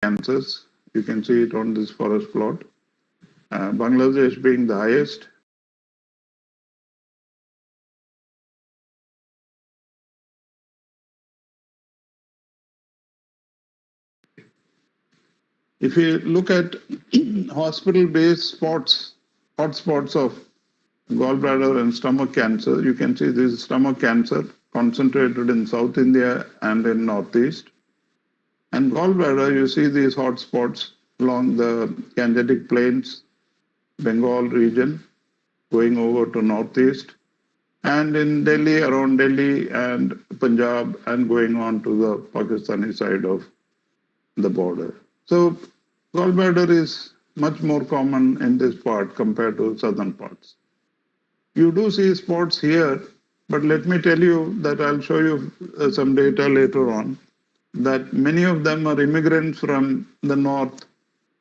cancers. You can see it on this forest plot. Bangladesh being the highest. If you look at hospital-based hotspots of gallbladder and stomach cancer, you can see this is stomach cancer concentrated in South India and in Northeast. And gallbladder, you see these hotspots along the Gangetic Plains, Bengal region, going over to Northeast, and in Delhi, around Delhi and Punjab, and going on to the Pakistani side of the border. So gallbladder is much more common in this part compared to southern parts. You do see spots here, but let me tell you that I'll show you some data later on, that many of them are immigrants from the north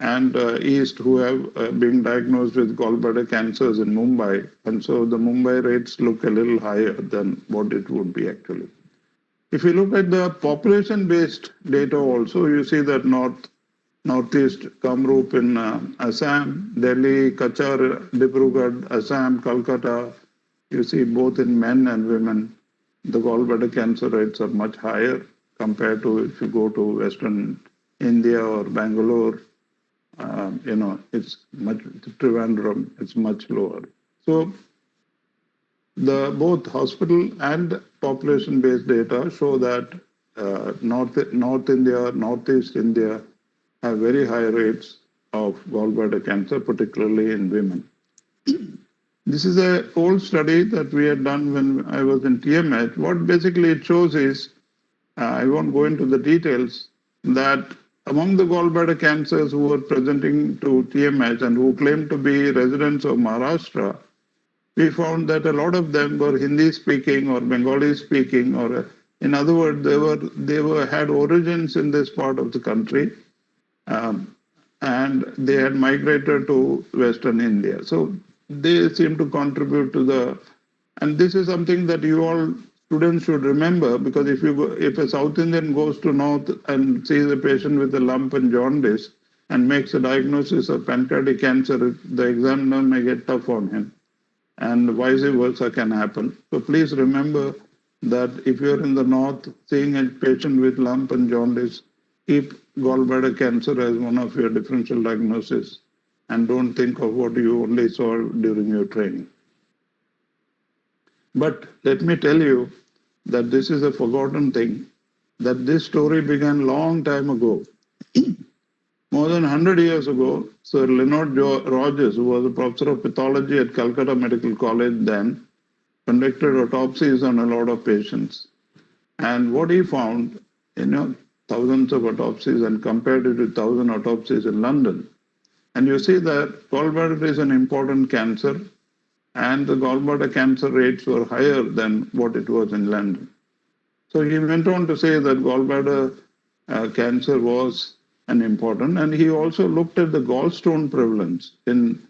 and east who have been diagnosed with gallbladder cancers in Mumbai. And so the Mumbai rates look a little higher than what it would be actually. If you look at the population-based data also, you see that Northeast, Kamrup in Assam, Delhi, Kachar, Dibrugarh, Assam, Calcutta, you see both in men and women, the gallbladder cancer rates are much higher compared to if you go to Western India or Bangalore. It's much, Trivandrum, it's much lower. So the both hospital and population-based data show that North India, Northeast India have very high rates of gallbladder cancer, particularly in women. This is an old study that we had done when I was in TMH. What basically it shows is, I won't go into the details, that among the gallbladder cancers who were presenting to TMH and who claimed to be residents of Maharashtra, we found that a lot of them were Hindi speaking or Bengali speaking, or in other words, they had origins in this part of the country, and they had migrated to Western India. So they seem to contribute to and this is something that you all students should remember, because if a South Indian goes to North and sees a patient with a lump and jaundice and makes a diagnosis of pancreatic cancer, the examiner may get tough on him, and vice versa can happen. So please remember that if you're in the North seeing a patient with lump and jaundice, keep gallbladder cancer as one of your differential diagnoses, and don't think of what you only saw during your training. But let me tell you that this is a forgotten thing, that this story began long time ago. More than 100 years ago, Sir Leonard Rogers, who was a professor of pathology at Calcutta Medical College then, conducted autopsies on a lot of patients. And what he found, thousands of autopsies, and compared it with 1,000 autopsies in London. And you see that gallbladder is an important cancer, and the gallbladder cancer rates were higher than what it was in London. So he went on to say that gallbladder cancer was an important, and he also looked at the gallstone prevalence in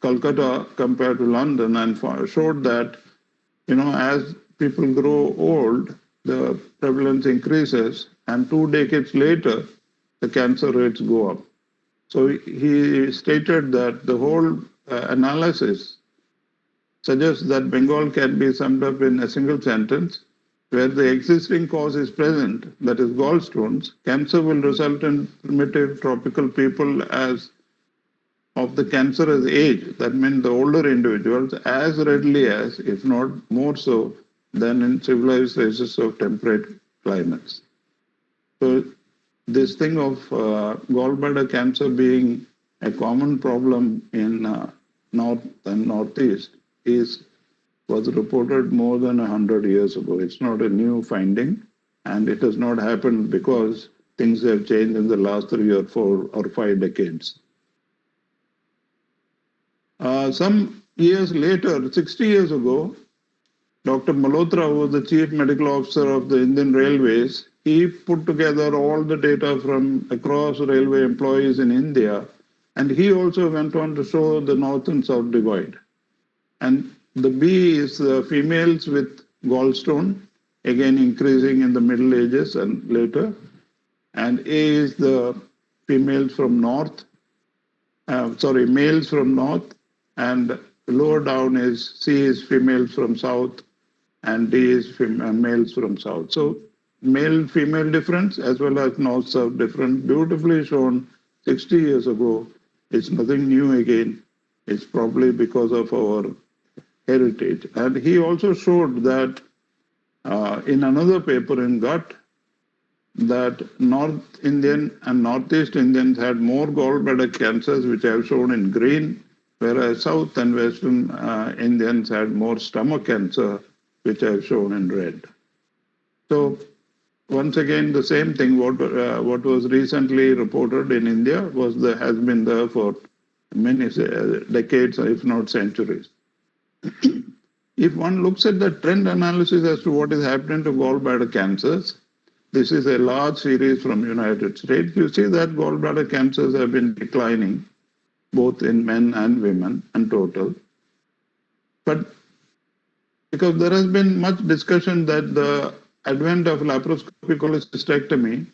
Calcutta compared to London, and showed that, as people grow old, the prevalence increases, and 2 decades later, the cancer rates go up. So he stated that the whole analysis suggests that Bengal can be summed up in a single sentence: where the existing cause is present, that is gallstones, cancer will result in primitive tropical people of the cancerous age, that means the older individuals, as readily as, if not more so, than in civilized races of temperate climates. So this thing of gallbladder cancer being a common problem in North and Northeast was reported more than 100 years ago. It's not a new finding, and it has not happened because things have changed in the last 3 or 4 or 5 decades. Some years later, 60 years ago, Dr. Malhotra, who was the chief medical officer of the Indian Railways, he put together all the data from across railway employees in India, and he also went on to show the north and south divide. And the B is the females with gallstone, again increasing in the Middle Ages and later. and A is the females from north, males from north, and lower down is C is females from south, and D is males from south. So male female difference as well as north south difference, beautifully shown 60 years ago. It's nothing new again. It's probably because of our heritage. And he also showed that in another paper in Gut that North Indian and Northeast Indians had more gallbladder cancers, which I have shown in green, whereas South and Western Indians had more stomach cancer, which I have shown in red. So once again, the same thing. What was recently reported in India has been there for many decades, if not centuries. If one looks at the trend analysis as to what is happening to gallbladder cancers, this is a large series from United States. You see that gallbladder cancers have been declining, both in men and women in total. But because there has been much discussion that the advent of laparoscopic cholecystectomy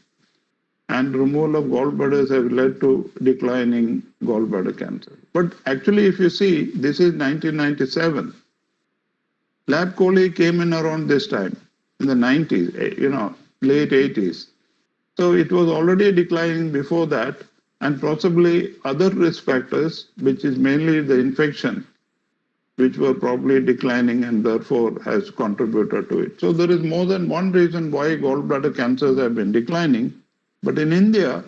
and removal of gallbladders have led to declining gallbladder cancer. But actually, if you see, this is 1997. Lap chole came in around this time, in the 90s, late 80s. So it was already declining before that, and possibly other risk factors, which is mainly the infection, which were probably declining and therefore has contributed to it. So there is more than one reason why gallbladder cancers have been declining. But in India,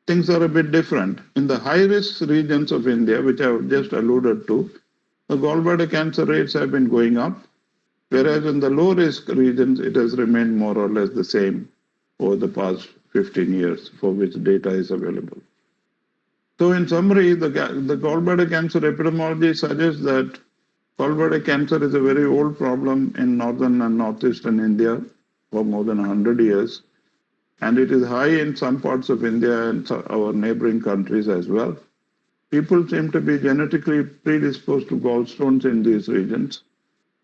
things are a bit different. In the high-risk regions of India, which I have just alluded to, the gallbladder cancer rates have been going up, whereas in the low-risk regions, it has remained more or less the same over the past 15 years, for which data is available. So in summary, the gallbladder cancer epidemiology suggests that gallbladder cancer is a very old problem in northern and northeastern India for more than 100 years. And it is high in some parts of India and our neighboring countries as well. People seem to be genetically predisposed to gallstones in these regions.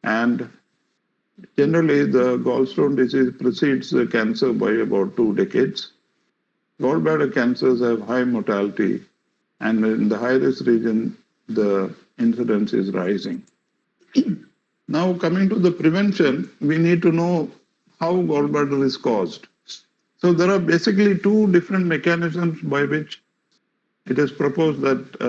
And generally, the gallstone disease precedes the cancer by about 2 decades. Gallbladder cancers have high mortality. And in the high-risk region, the incidence is rising. Now, coming to the prevention, we need to know how gallbladder is caused. So there are basically 2 different mechanisms by which it is proposed that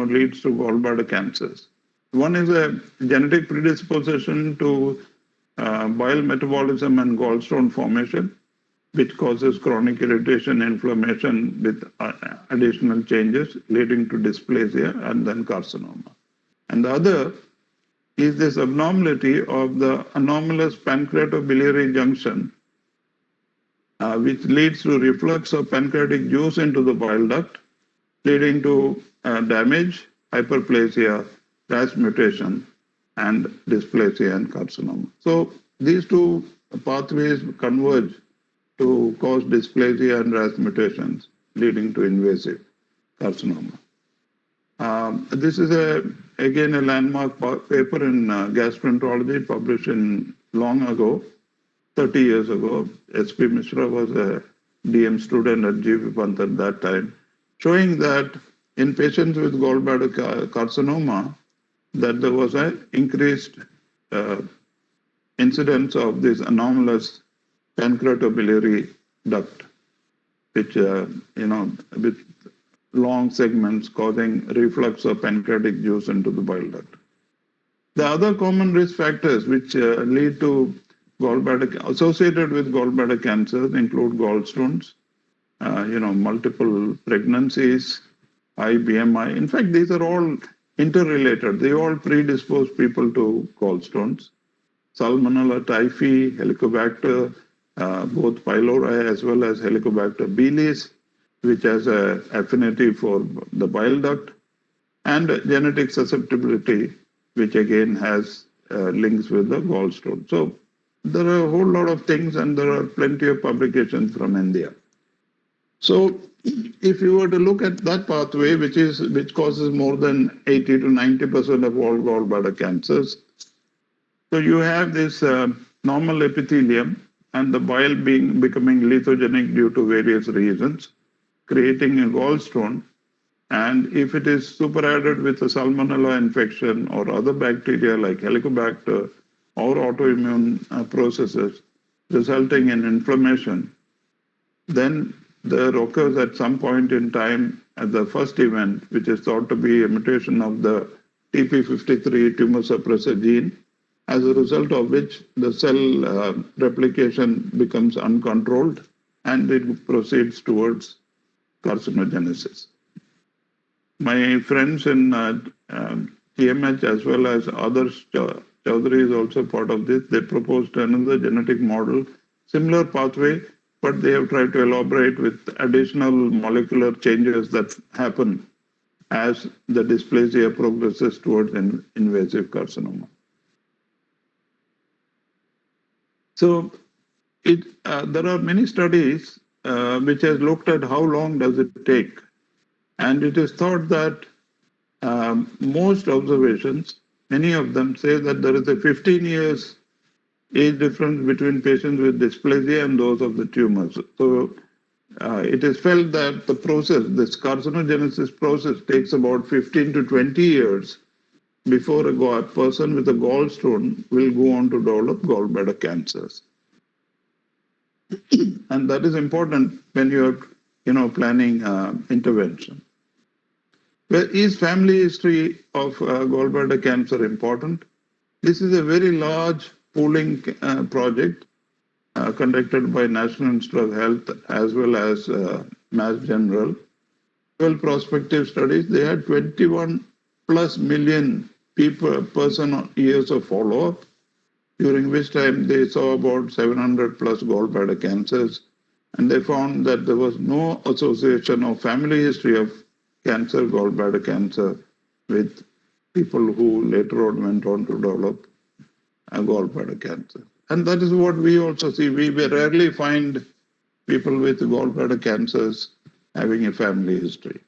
leads to gallbladder cancers. One is a genetic predisposition to bile metabolism and gallstone formation, which causes chronic irritation, inflammation with additional changes leading to dysplasia and then carcinoma. And the other is this abnormality of the anomalous pancreatobiliary junction, which leads to reflux of pancreatic juice into the bile duct, leading to damage, hyperplasia, RAS mutation, and dysplasia and carcinoma. So these 2 pathways converge to cause dysplasia and RAS mutations, leading to invasive carcinoma. This is again a landmark paper in gastroenterology published long ago, 30 years ago. S.P. Mishra was a DM student at GV Pant at that time, showing that in patients with gallbladder carcinoma, that there was an increased incidence of this anomalous pancreatobiliary duct, which, with long segments causing reflux of pancreatic juice into the bile duct. The other common risk factors which lead to associated with gallbladder cancers include gallstones, multiple pregnancies, high BMI. In fact, these are all interrelated. They all predispose people to gallstones. Salmonella typhi, Helicobacter, both pylori as well as Helicobacter bilis, which has an affinity for the bile duct, and genetic susceptibility, which again has links with the gallstone. So there are a whole lot of things, and there are plenty of publications from India. So if you were to look at that pathway, which causes more than 80 to 90% of all gallbladder cancers, so you have this normal epithelium, and the bile becoming lethogenic due to various reasons, creating a gallstone. And if it is superadded with a salmonella infection or other bacteria like Helicobacter or autoimmune processes resulting in inflammation, then there occurs at some point in time at the first event, which is thought to be a mutation of the TP53 tumor suppressor gene, as a result of which the cell replication becomes uncontrolled and it proceeds towards carcinogenesis. My friends in TMH as well as others, Chaudhary is also part of this, they proposed another genetic model, similar pathway, but they have tried to elaborate with additional molecular changes that happen as the dysplasia progresses towards invasive carcinoma. So there are many studies which has looked at how long does it take. And it is thought that most observations, many of them say that there is a 15 years age difference between patients with dysplasia and those of the tumors. So it is felt that the process, this carcinogenesis process, takes about 15 to 20 years before a person with a gallstone will go on to develop gallbladder cancers. And that is important when you're planning intervention. Well, is family history of gallbladder cancer important? This is a very large pooling project conducted by National Institute of Health as well as Mass General. 12 prospective studies. They had 21 plus million person years of follow-up, during which time they saw about 700 plus gallbladder cancers. And they found that there was no association of family history of cancer, gallbladder cancer, with people who later on went on to develop a gallbladder cancer. And that is what we also see. We rarely find people with gallbladder cancers having a family history.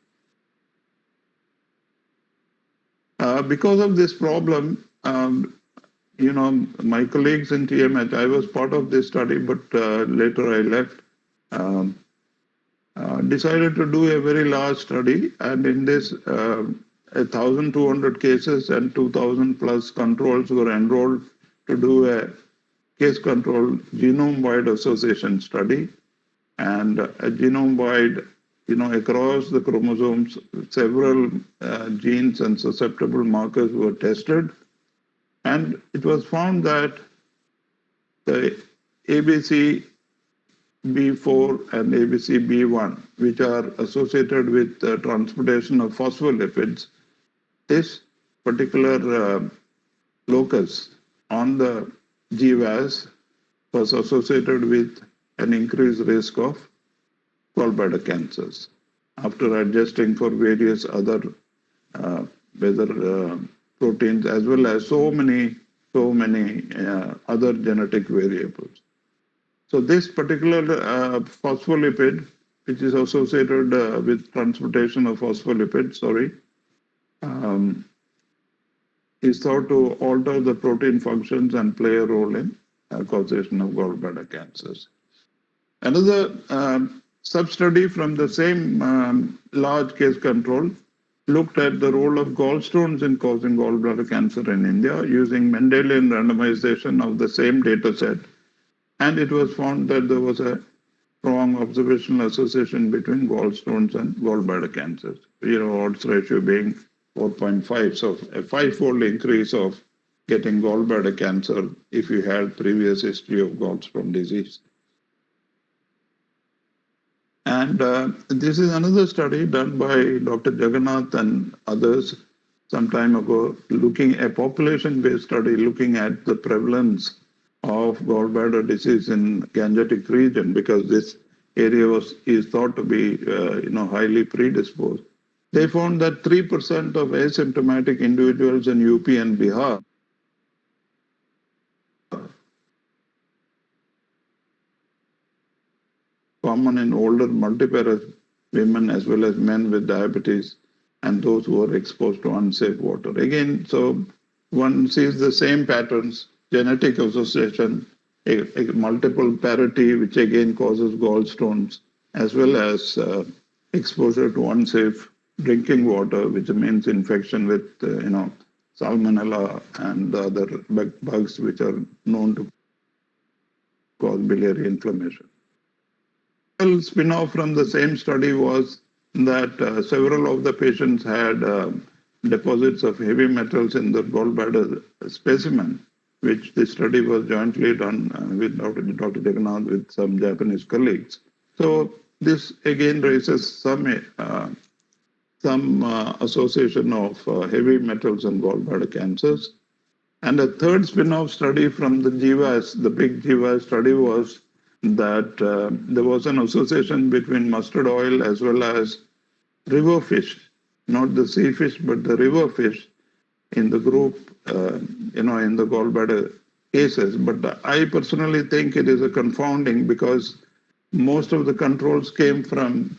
Because of this problem, my colleagues in TMH, I was part of this study, but later I left, decided to do a very large study. And in this, 1,200 cases and 2,000 plus controls were enrolled to do a case control genome-wide association study. And a genome-wide, across the chromosomes, several genes and susceptible markers were tested. And it was found that the ABC B4 and ABC B1, which are associated with the transportation of phospholipids, this particular locus on the GWAS was associated with an increased risk of gallbladder cancers after adjusting for various other proteins as well as so many other genetic variables. So this particular phospholipid, which is associated with transportation of phospholipids, is thought to alter the protein functions and play a role in causation of gallbladder cancers. Another sub-study from the same large case control looked at the role of gallstones in causing gallbladder cancer in India using Mendelian randomization of the same data set. And it was found that there was a strong observational association between gallstones and gallbladder cancers, odds ratio being 4.5. So a 5-fold increase of getting gallbladder cancer if you had previous history of gallstone disease. And this is another study done by Dr. Jagannath and others some time ago, a population-based study looking at the prevalence of gallbladder disease in Gangetic region, because this area is thought to be highly predisposed. They found that 3% of asymptomatic individuals in UP and Bihar common in older multiparous women as well as men with diabetes and those who are exposed to unsafe water. Again, so one sees the same patterns, genetic association, a multiple parity, which again causes gallstones, as well as exposure to unsafe drinking water, which means infection with, salmonella and other bugs which are known to cause biliary inflammation. A spin-off from the same study was that several of the patients had deposits of heavy metals in the gallbladder specimen, which the study was jointly done with Dr. Jagannath with some Japanese colleagues. So this again raises some association of heavy metals and gallbladder cancers. And a third spin-off study from the GWAS, the big GWAS study, was that there was an association between mustard oil as well as river fish, not the sea fish, but the river fish in the group, in the gallbladder cases. But I personally think it is a confounding, because most of the controls came from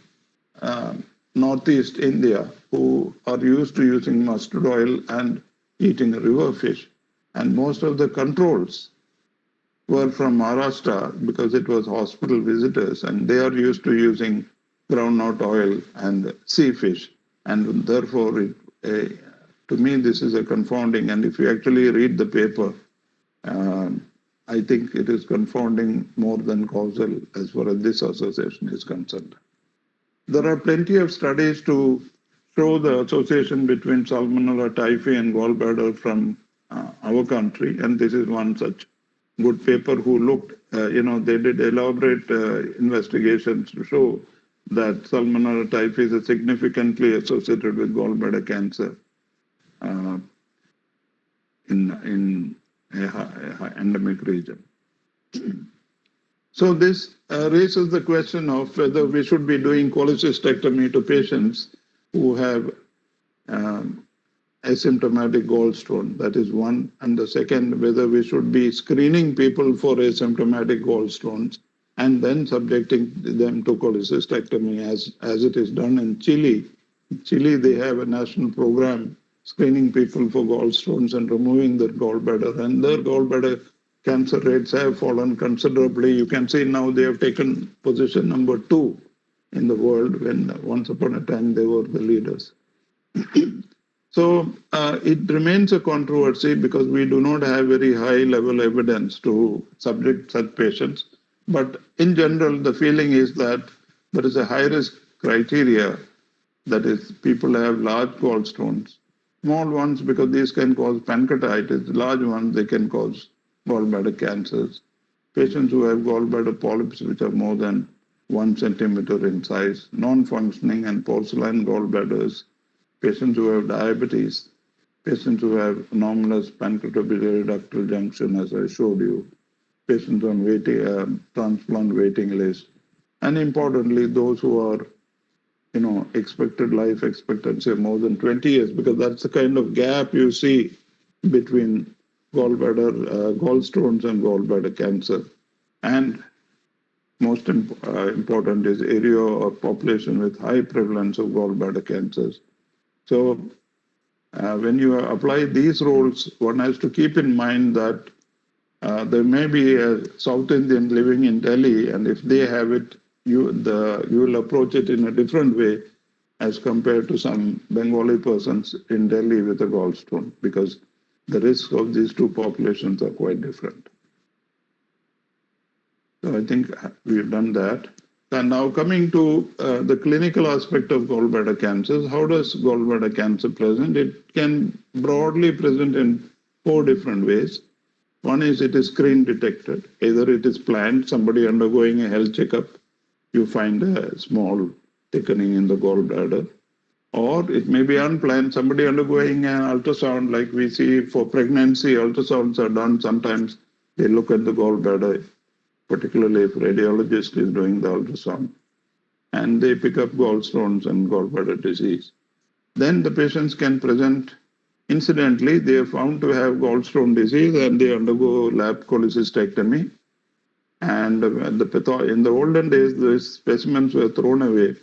Northeast India, who are used to using mustard oil and eating river fish. And most of the controls were from Maharashtra, because it was hospital visitors, and they are used to using groundnut oil and sea fish. And therefore, to me, this is a confounding. And if you actually read the paper, I think it is confounding more than causal as far as this association is concerned. There are plenty of studies to show the association between Salmonella typhi and gallbladder from our country, and this is one such good paper who looked, they did elaborate investigations to show that Salmonella typhi is significantly associated with gallbladder cancer in a endemic region. So this raises the question of whether we should be doing cholecystectomy to patients who have asymptomatic gallstone. That is one. And the second, whether we should be screening people for asymptomatic gallstones and then subjecting them to cholecystectomy as it is done in Chile. In Chile, they have a national program screening people for gallstones and removing their gallbladder. And their gallbladder cancer rates have fallen considerably. You can see now they have taken position number 2 in the world, when once upon a time they were the leaders. So it remains a controversy, because we do not have very high level evidence to subject such patients. But in general, the feeling is that there is a high risk criteria, that is, people have large gallstones, small ones because these can cause pancreatitis, large ones they can cause gallbladder cancers. Patients who have gallbladder polyps which are more than 1 centimeter in size, non-functioning and porcelain gallbladders, patients who have diabetes, patients who have anomalous pancreatobiliary ductal junction, as I showed you, patients on transplant waiting list, and importantly, those who are, expected life expectancy of more than 20 years, because that's the kind of gap you see between gallstones and gallbladder cancer. And most important is area or population with high prevalence of gallbladder cancers. So when you apply these rules, one has to keep in mind that there may be a South Indian living in Delhi, and if they have it, you will approach it in a different way as compared to some Bengali persons in Delhi with a gallstone, because the risks of these two populations are quite different. So I think we've done that. And now coming to the clinical aspect of gallbladder cancers, how does gallbladder cancer present? It can broadly present in 4 different ways. One is it is screen detected. Either it is planned, somebody undergoing a health checkup, you find a small thickening in the gallbladder. Or it may be unplanned, somebody undergoing an ultrasound, like we see for pregnancy, ultrasounds are done. Sometimes they look at the gallbladder, particularly if radiologist is doing the ultrasound, and they pick up gallstones and gallbladder disease. Then the patients can present. Incidentally, they are found to have gallstone disease and they undergo lap cholecystectomy. And in the olden days, the specimens were thrown away.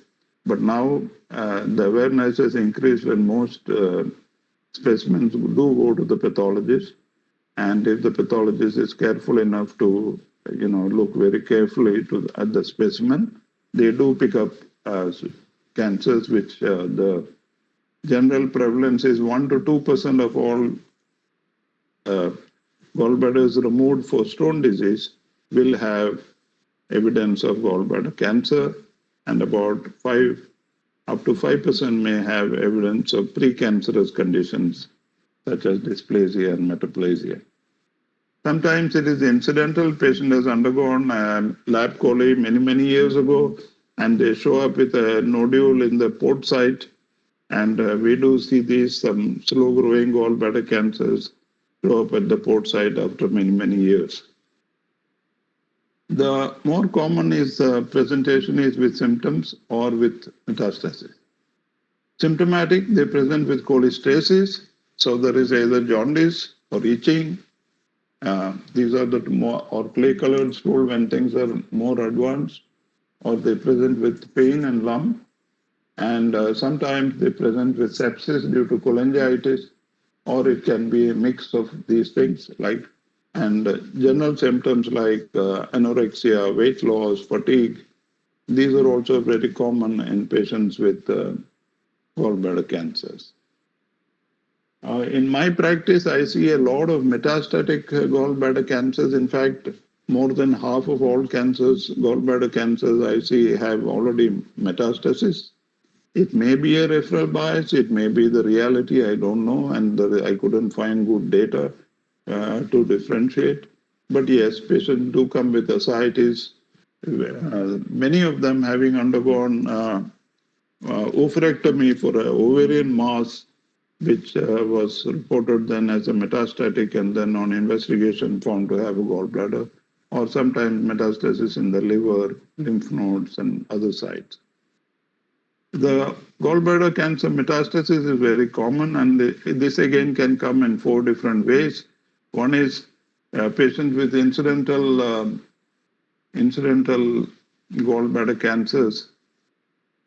But now the awareness has increased, when most specimens do go to the pathologist. And if the pathologist is careful enough to look very carefully at the specimen, they do pick up cancers, which the general prevalence is 1 to 2% of all uh, gallbladders removed for stone disease will have evidence of gallbladder cancer, and about 5 up to 5% may have evidence of precancerous conditions such as dysplasia and metaplasia. Sometimes it is incidental. Patient has undergone lab chole many years ago, and they show up with a nodule in the port site. And we do see these some slow-growing gallbladder cancers show up at the port site after many years. The more common is presentation is with symptoms or with metastasis. Symptomatic, they present with cholestasis. So there is either jaundice or itching. These are the more or clay-colored stool when things are more advanced, or they present with pain and lump. And sometimes they present with sepsis due to cholangitis, or it can be a mix of these things, and general symptoms like anorexia, weight loss, fatigue. These are also very common in patients with gallbladder cancers. In my practice, I see a lot of metastatic gallbladder cancers. In fact, more than half of all cancers, gallbladder cancers I see have already metastasis. It may be a referral bias, it may be the reality, I don't know, and I couldn't find good data to differentiate. But yes, patients do come with ascites, many of them having undergone oophorectomy for an ovarian mass, which was reported then as a metastatic and then on investigation found to have a gallbladder, or sometimes metastasis in the liver, lymph nodes, and other sites. The gallbladder cancer metastasis is very common, and this again can come in 4 different ways. One is patients with incidental gallbladder cancers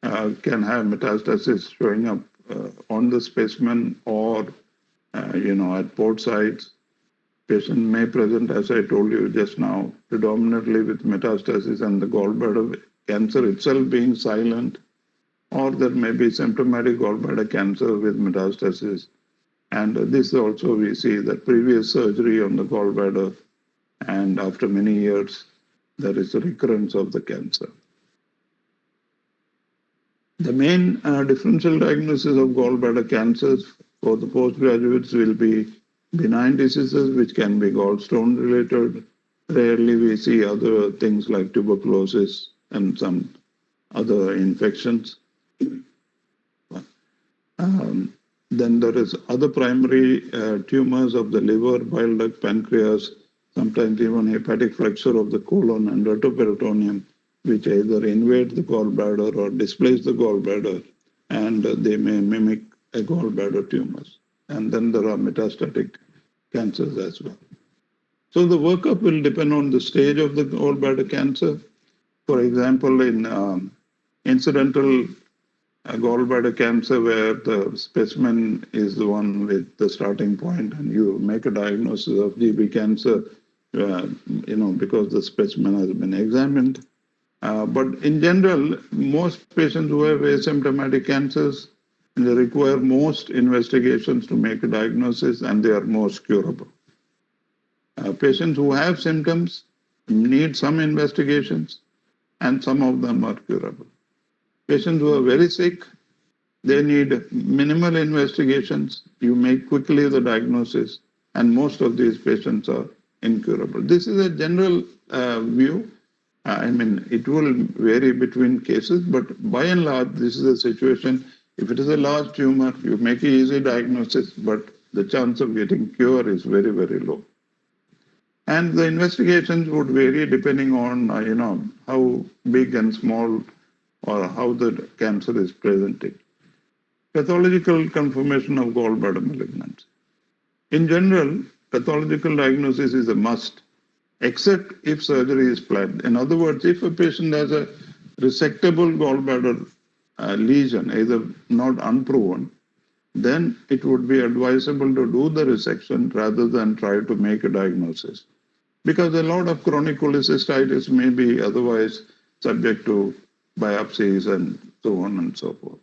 can have metastasis showing up on the specimen or at port sites. Patient may present, as I told you just now, predominantly with metastasis and the gallbladder cancer itself being silent, or there may be symptomatic gallbladder cancer with metastasis. And this also we see that previous surgery on the gallbladder, and after many years, there is a recurrence of the cancer. The main differential diagnosis of gallbladder cancers for the postgraduates will be benign diseases, which can be gallstone related. Rarely we see other things like tuberculosis and some other infections. Then there is other primary tumors of the liver, bile duct, pancreas, sometimes even hepatic flexure of the colon and retroperitoneum, which either invade the gallbladder or displace the gallbladder, and they may mimic a gallbladder tumors. And then there are metastatic cancers as well. So the workup will depend on the stage of the gallbladder cancer. For example, in incidental gallbladder cancer, where the specimen is the one with the starting point, and you make a diagnosis of GB cancer, because the specimen has been examined. But in general, most patients who have asymptomatic cancers, they require most investigations to make a diagnosis, and they are most curable. Patients who have symptoms need some investigations, and some of them are curable. Patients who are very sick, they need minimal investigations. You make quickly the diagnosis, and most of these patients are incurable. This is a general view. It will vary between cases, but by and large, this is a situation. If it is a large tumor, you make an easy diagnosis, but the chance of getting cure is very low. And the investigations would vary depending on, how big and small or how the cancer is presenting. Pathological confirmation of gallbladder malignancy. In general, pathological diagnosis is a must, except if surgery is planned. In other words, if a patient has a resectable gallbladder lesion, either not unproven, then it would be advisable to do the resection rather than try to make a diagnosis. because a lot of chronic cholecystitis may be otherwise subject to biopsies and so on and so forth.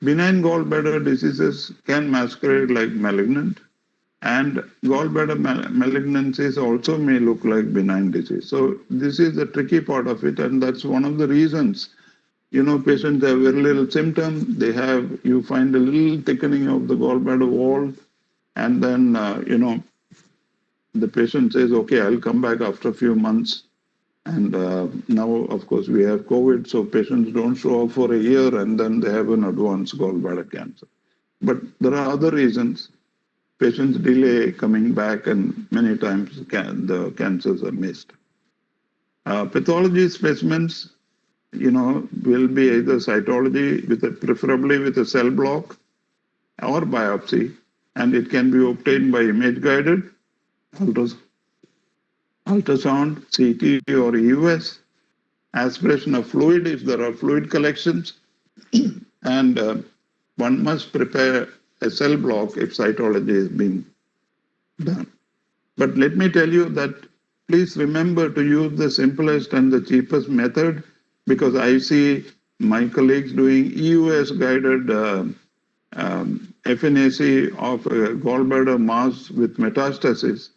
Benign gallbladder diseases can masquerade like malignant, and gallbladder malignancies also may look like benign disease. So this is the tricky part of it, and that's one of the reasons. Patients have very little symptom. You find a little thickening of the gallbladder wall, and then, the patient says, okay, I'll come back after a few months. And now, of course, we have COVID, so patients don't show up for a year and then they have an advanced gallbladder cancer. But there are other reasons. Patients delay coming back, and many times the cancers are missed. Pathology specimens, will be either cytology, preferably with a cell block, or biopsy, and it can be obtained by image-guided ultrasound, CT, or EUS, aspiration of fluid if there are fluid collections, and one must prepare a cell block if cytology is being done. But let me tell you that please remember to use the simplest and the cheapest method, because I see my colleagues doing EUS-guided FNAC of a gallbladder mass with metastasis,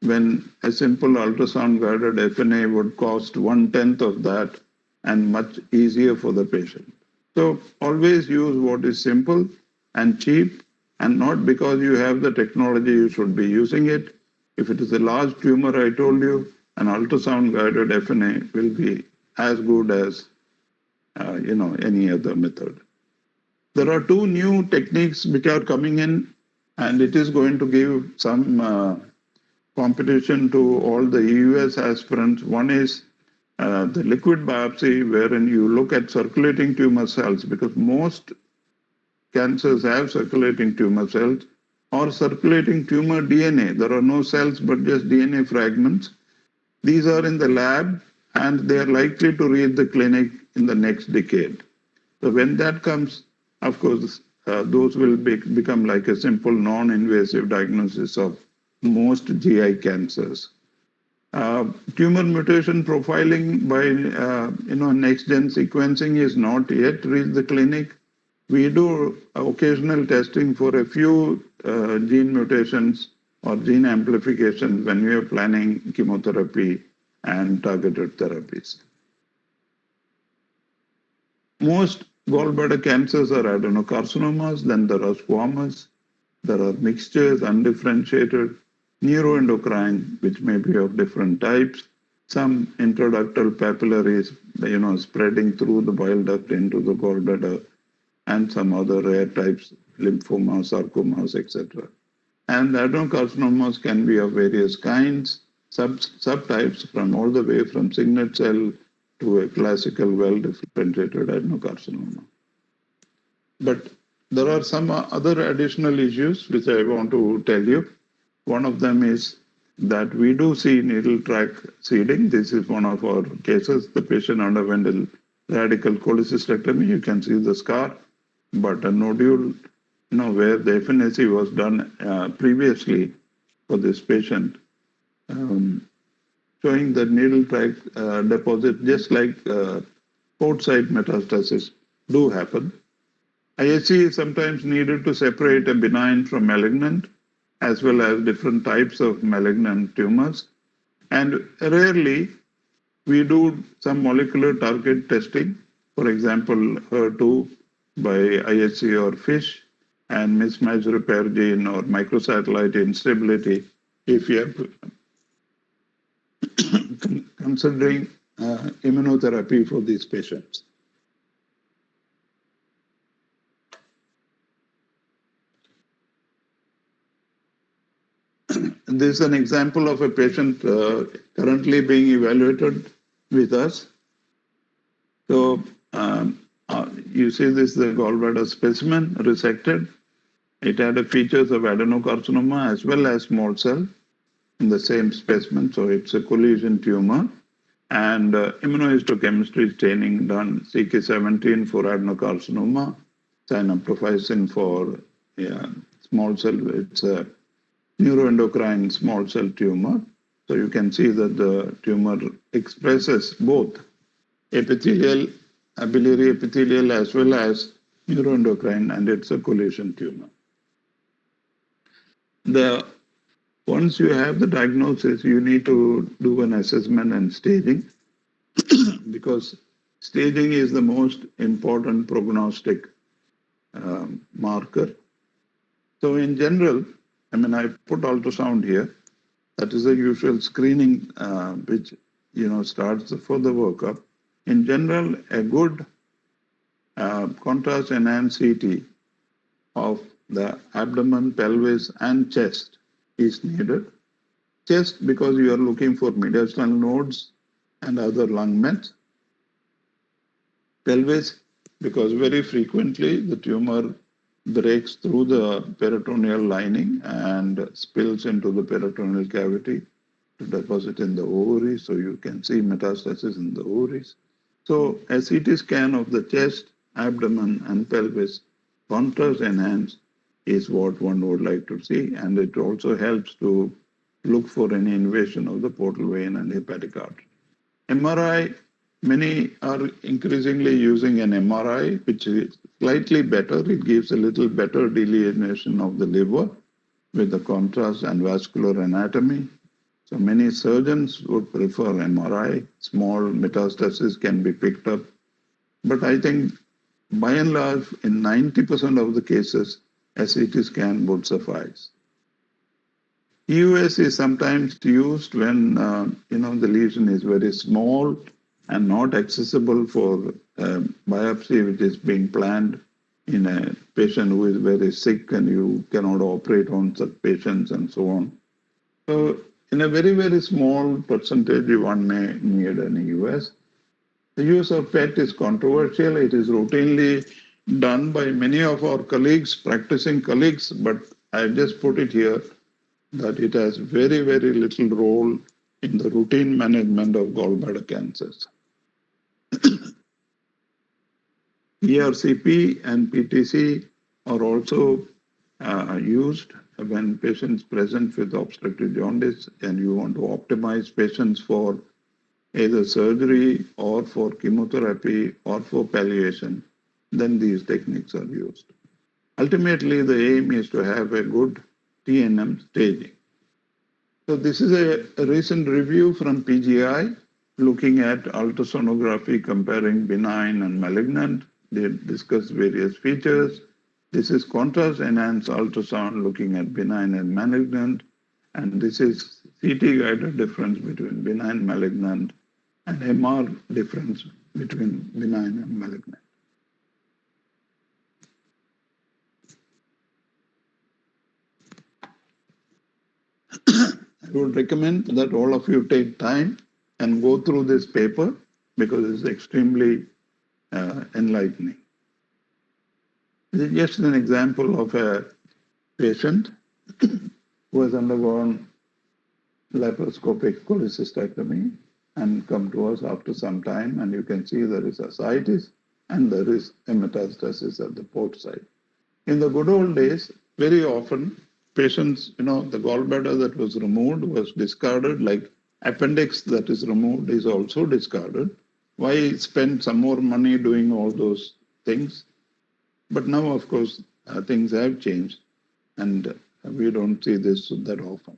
when a simple ultrasound-guided FNA would cost 1/10 of that and much easier for the patient. So always use what is simple and cheap, and not because you have the technology you should be using it. If it is a large tumor, I told you, an ultrasound-guided FNA will be as good as any other method. There are two new techniques which are coming in, and it is going to give some competition to all the EUS aspirants. One is the liquid biopsy, wherein you look at circulating tumor cells, because most cancers have circulating tumor cells, or circulating tumor DNA. There are no cells but just DNA fragments. These are in the lab, and they are likely to reach the clinic in the next decade. So when that comes, of course, those will become like a simple non-invasive diagnosis of most GI cancers. Tumor mutation profiling by next-gen sequencing is not yet reached the clinic. We do occasional testing for a few gene mutations or gene amplifications when we are planning chemotherapy and targeted therapies. Most gallbladder cancers are adenocarcinomas, then there are squamous, there are mixtures, undifferentiated, neuroendocrine, which may be of different types, some intraductal papillaries, spreading through the bile duct into the gallbladder, and some other rare types, lymphomas, sarcomas, etc. And adenocarcinomas can be of various kinds, subtypes from all the way from signet cell to a classical well-differentiated adenocarcinoma. But there are some other additional issues which I want to tell you. One of them is that we do see needle track seeding. This is one of our cases. The patient underwent a radical cholecystectomy. You can see the scar, but a nodule, where the FNAC was done previously for this patient, showing the needle track deposit, just like port site metastasis, do happen. IHC is sometimes needed to separate a benign from malignant, as well as different types of malignant tumors. And rarely, we do some molecular target testing, for example, HER2 by IHC or FISH, and mismatch repair gene or microsatellite instability if you are considering immunotherapy for these patients. This is an example of a patient currently being evaluated with us. So you see this is the gallbladder specimen resected. It had the features of adenocarcinoma as well as small cell in the same specimen. So it's a collision tumor. And immunohistochemistry staining done, CK17 for adenocarcinoma, cyanoprophysine for small cell. It's a neuroendocrine small cell tumor. So you can see that the tumor expresses both epithelial, biliary epithelial, as well as neuroendocrine, and it's a coalition tumor. Once you have the diagnosis, you need to do an assessment and staging because staging is the most important prognostic marker. So in general, I put ultrasound here. That is the usual screening which starts for the workup. In general, a good contrast enhanced CT of the abdomen, pelvis, and chest is needed. Chest because you are looking for mediastinal nodes and other lung mets. Pelvis because very frequently the tumor breaks through the peritoneal lining and spills into the peritoneal cavity to deposit in the ovaries. So you can see metastasis in the ovaries. So a CT scan of the chest, abdomen, and pelvis, contrast enhanced, is what one would like to see. And it also helps to look for any invasion of the portal vein and hepatic artery. MRI, many are increasingly using an MRI, which is slightly better. It gives a little better delineation of the liver with the contrast and vascular anatomy. So many surgeons would prefer MRI. Small metastasis can be picked up. But I think by and large, in 90% of the cases, a CT scan would suffice. EUS is sometimes used when the lesion is very small and not accessible for biopsy, which is being planned in a patient who is very sick and you cannot operate on such patients and so on. So in a very, very small percentage, one may need an EUS. The use of PET is controversial. It is routinely done by many of our colleagues, practicing colleagues, but I just put it here that it has very, very little role in the routine management of gallbladder cancers. ERCP and PTC are also used when patients present with obstructive jaundice and you want to optimize patients for either surgery or for chemotherapy or for palliation, then these techniques are used. Ultimately, the aim is to have a good TNM staging. So this is a recent review from PGI looking at ultrasonography comparing benign and malignant. They discuss various features. This is contrast enhanced ultrasound looking at benign and malignant. And this is CT guided difference between benign, malignant, and MR difference between benign and malignant. I would recommend that all of you take time and go through this paper because it's extremely enlightening. This is just an example of a patient who has undergone laparoscopic cholecystectomy and come to us after some time, and you can see there is ascites and there is a metastasis at the port side. In the good old days, very often patients, the gallbladder that was removed was discarded, like appendix that is removed is also discarded. Why spend some more money doing all those things? But now, of course, things have changed and we don't see this that often.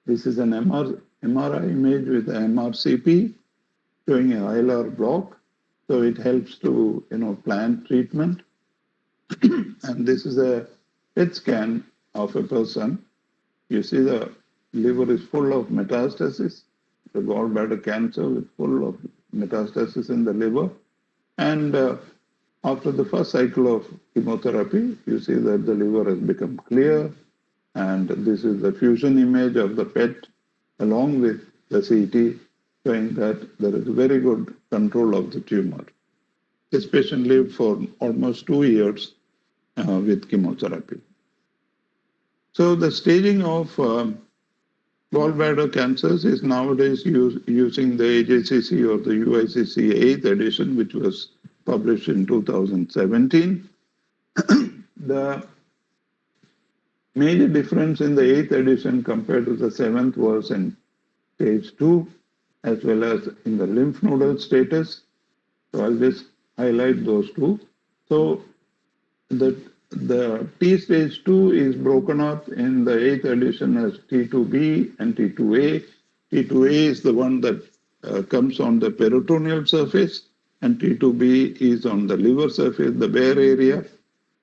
This is an MRI image with MRCP showing a hilar block. So it helps to, plan treatment. And this is a PET scan of a person. You see the liver is full of metastasis. The gallbladder cancer is full of metastasis in the liver. And after the first cycle of chemotherapy, you see that the liver has become clear. And this is the fusion image of the PET along with the CT showing that there is very good control of the tumor. This patient lived for almost 2 years with chemotherapy. So the staging of gallbladder cancers is nowadays using the AJCC or the UICC 8th edition, which was published in 2017. Major difference in the 8th edition compared to the 7th was in stage 2, as well as in the lymph nodal status. So I'll just highlight those two. So the T stage 2 is broken up in the 8th edition as T2B and T2A. T2A is the one that comes on the peritoneal surface, and T2B is on the liver surface, the bare area.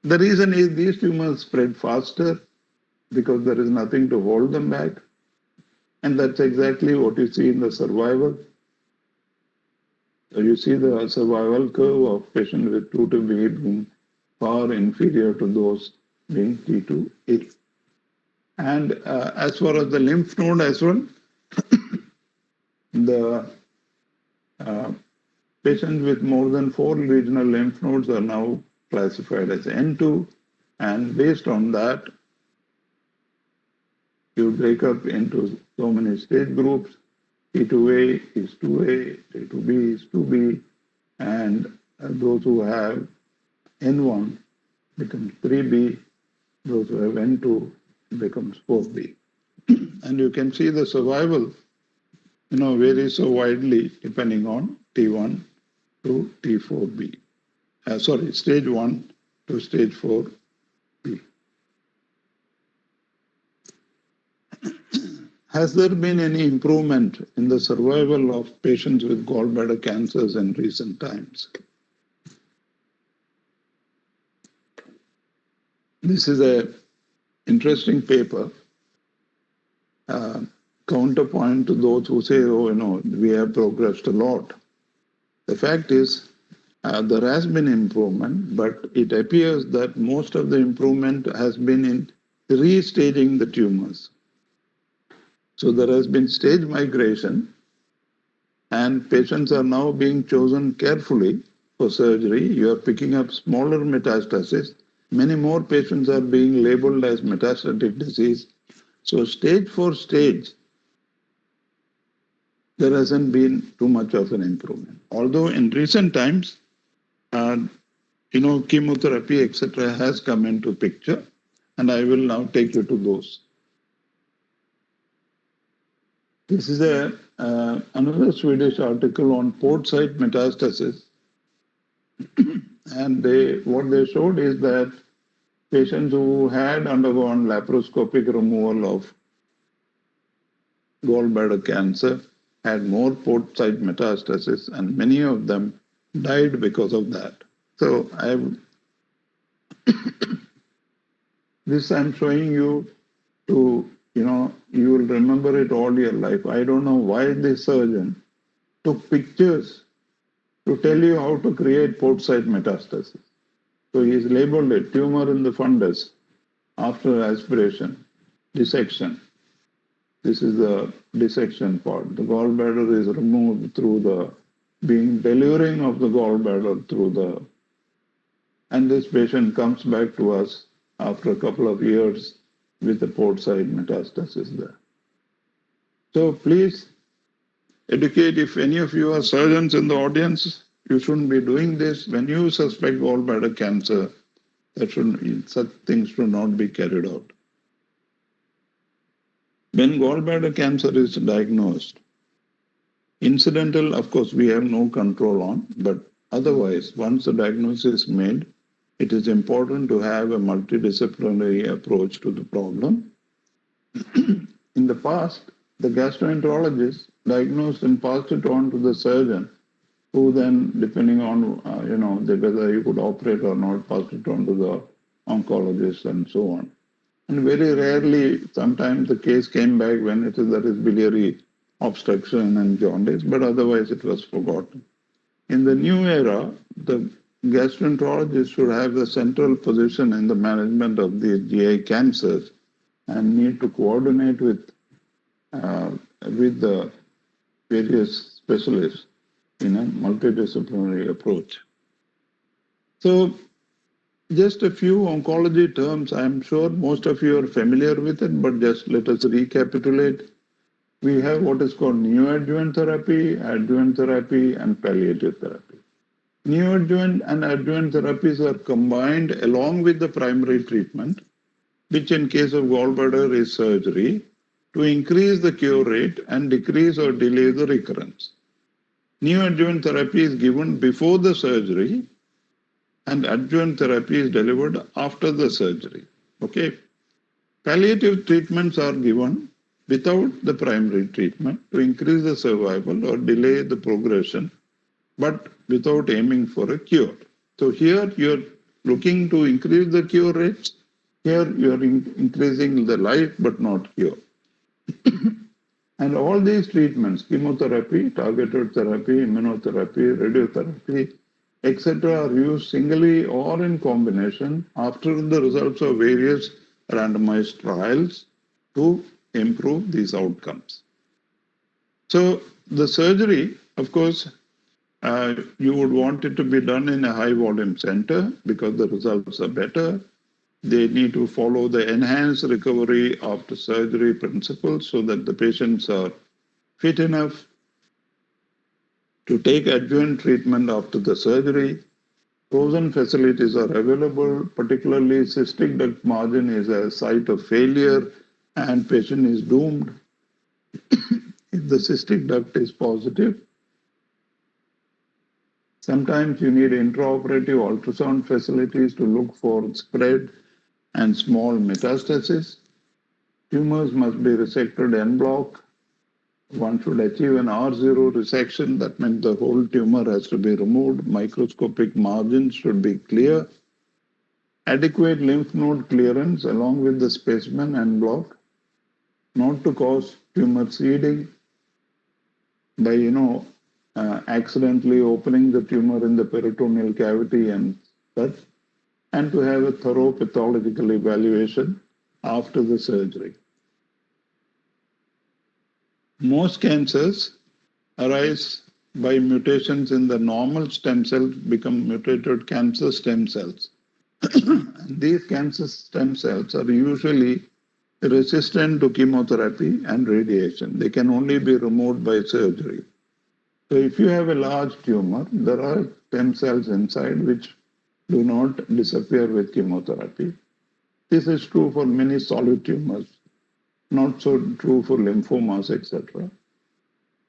The reason is these tumors spread faster because there is nothing to hold them back. And that's exactly what you see in the survival. So you see the survival curve of patients with T2B being far inferior to those being T2A. And as far as the lymph node as well, the patients with more than 4 regional lymph nodes are now classified as N2. And based on that, you break up into so many stage groups. T2A is 2A, T2B is 2B, and those who have N1 becomes 3B, those who have N2 becomes 4B. And you can see the survival, varies so widely depending on T1 to T4B. Stage 1 to stage 4B. Has there been any improvement in the survival of patients with gallbladder cancers in recent times? This is an interesting paper, counterpoint to those who say, we have progressed a lot. The fact is, there has been improvement, but it appears that most of the improvement has been in restaging the tumors. So there has been stage migration, and patients are now being chosen carefully for surgery. You are picking up smaller metastasis. Many more patients are being labeled as metastatic disease. So stage for stage, there hasn't been too much of an improvement. Although in recent times, chemotherapy, etc., has come into picture, and I will now take you to those. This is another Swedish article on port site metastasis, and what they showed is that patients who had undergone laparoscopic removal of gallbladder cancer had more port site metastasis, and many of them died because of that. So this I'm showing you to, you will remember it all your life. I don't know why this surgeon took pictures to tell you how to create port site metastasis. So he's labeled it tumor in the fundus after aspiration, dissection. This is the dissection part. The gallbladder is removed through the delivering of the gallbladder through and this patient comes back to us after a couple of years with the port site metastasis there. So please educate, if any of you are surgeons in the audience, you shouldn't be doing this. When you suspect gallbladder cancer, such things should not be carried out. When gallbladder cancer is diagnosed, incidental, of course, we have no control on, but otherwise, once the diagnosis is made, it is important to have a multidisciplinary approach to the problem. In the past, the gastroenterologist diagnosed and passed it on to the surgeon, who then, depending on whether he could operate or not, passed it on to the oncologist and so on. And very rarely, sometimes the case came back when there is biliary obstruction and jaundice, but otherwise it was forgotten. In the new era, the gastroenterologist should have the central position in the management of the GI cancers and need to coordinate with the various specialists in a multidisciplinary approach. So just a few oncology terms. I'm sure most of you are familiar with it, but just let us recapitulate. We have what is called neoadjuvant therapy, adjuvant therapy, and palliative therapy. Neoadjuvant and adjuvant therapies are combined along with the primary treatment which in case of gallbladder is surgery, to increase the cure rate and decrease or delay the recurrence. Neoadjuvant therapy is given before the surgery, and adjuvant therapy is delivered after the surgery. Okay. Palliative treatments are given without the primary treatment to increase the survival or delay the progression, but without aiming for a cure. So here you're looking to increase the cure rates. Here you're increasing the life, but not cure. And all these treatments, chemotherapy, targeted therapy, immunotherapy, radiotherapy, etc., are used singly or in combination after the results of various randomized trials to improve these outcomes. So the surgery, of course, you would want it to be done in a high volume center because the results are better. They need to follow the enhanced recovery after surgery principles so that the patients are fit enough to take adjuvant treatment after the surgery. Frozen facilities are available, particularly cystic duct margin is a site of failure and patient is doomed. If the cystic duct is positive, sometimes you need intraoperative ultrasound facilities to look for spread and small metastasis. Tumors must be resected en bloc. One should achieve an R0 resection. That means the whole tumor has to be removed. Microscopic margins should be clear. Adequate lymph node clearance along with the specimen en bloc, not to cause tumor seeding by, accidentally opening the tumor in the peritoneal cavity and such, and to have a thorough pathological evaluation after the surgery. Most cancers arise by mutations in the normal stem cells become mutated cancer stem cells. These cancer stem cells are usually resistant to chemotherapy and radiation. They can only be removed by surgery. So if you have a large tumor, there are stem cells inside which do not disappear with chemotherapy. This is true for many solid tumors, not so true for lymphomas, etc.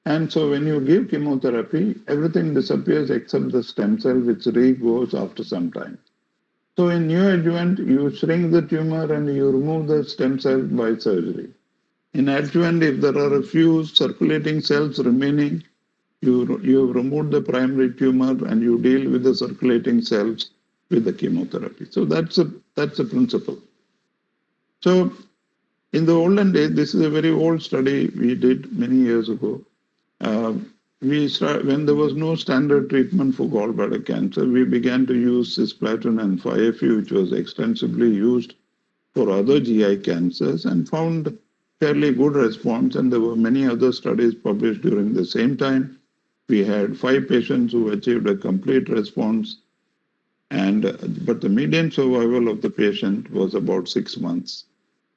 And so when you give chemotherapy, everything disappears except the stem cell, which re-grows after some time. So in neoadjuvant, you shrink the tumor and you remove the stem cell by surgery. In adjuvant, if there are a few circulating cells remaining, you have removed the primary tumor and you deal with the circulating cells with the chemotherapy. So that's a principle. So in the olden days, this is a very old study we did many years ago. When there was no standard treatment for gallbladder cancer, we began to use cisplatin and 5-FU, which was extensively used for other GI cancers, and found fairly good response. And there were many other studies published during the same time. We had 5 patients who achieved a complete response, but the median survival of the patient was about 6 months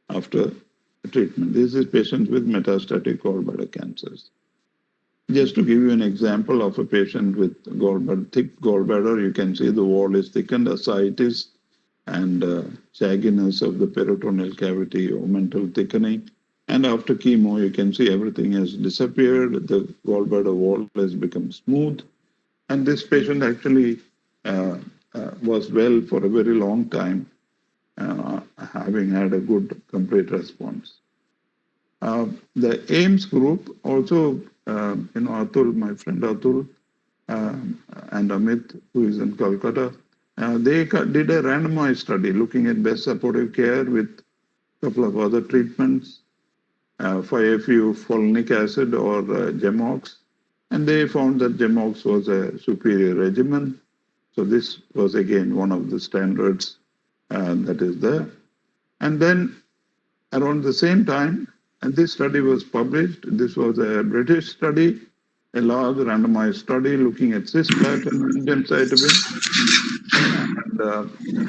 after treatment. This is patients with metastatic gallbladder cancers. Just to give you an example of a patient with thick gallbladder, you can see the wall is thickened, ascites, and sagginess of the peritoneal cavity, omental thickening. And after chemo, you can see everything has disappeared. The gallbladder wall has become smooth. And this patient actually was well for a very long time, having had a good complete response. The AIMS group also, Atul, my friend Atul, and Amit, who is in Calcutta, they did a randomized study looking at best supportive care with a couple of other treatments, 5-FU, folinic acid, or Gemox, and they found that Gemox was a superior regimen. So this was again one of the standards that is there. And then around the same time, and this study was published. This was a British study, a large randomized study looking at cisplatin and gemcitabine. And you